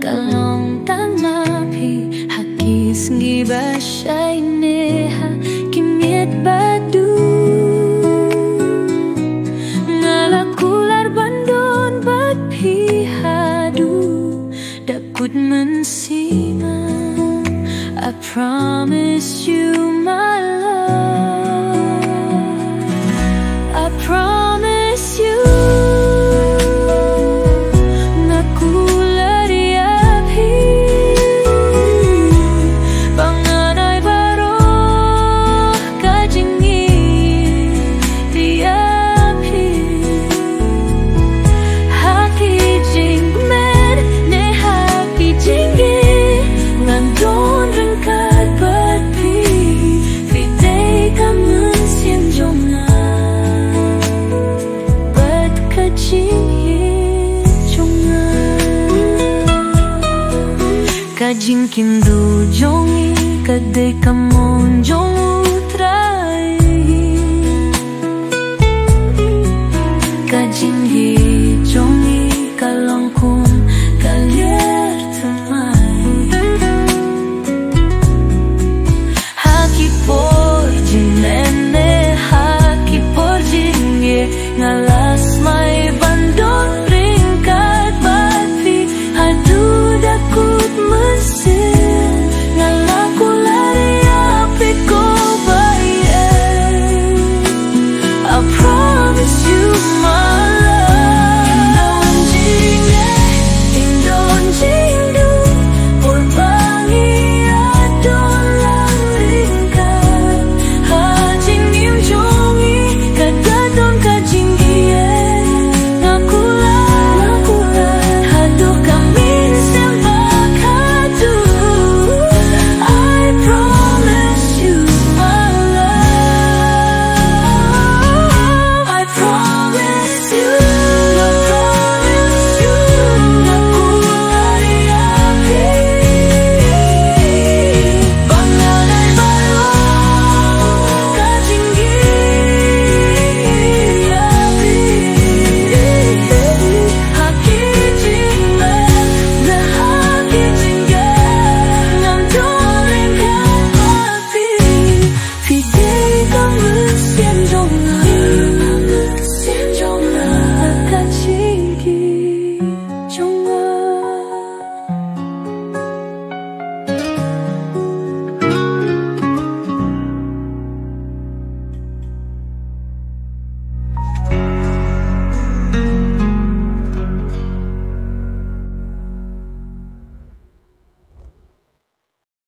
kalong tamapi hakis gibashay neha kimit badu ngalakular bandon bagpihadu dakut mensima. I promise you my love, I promise you. Kajing kindu jongi kadai kamon jong utrai kajing hi jongi kalongkum kalier temai haki por jinene haki por jinge ngalas mai bandon ringkat bati hadu daku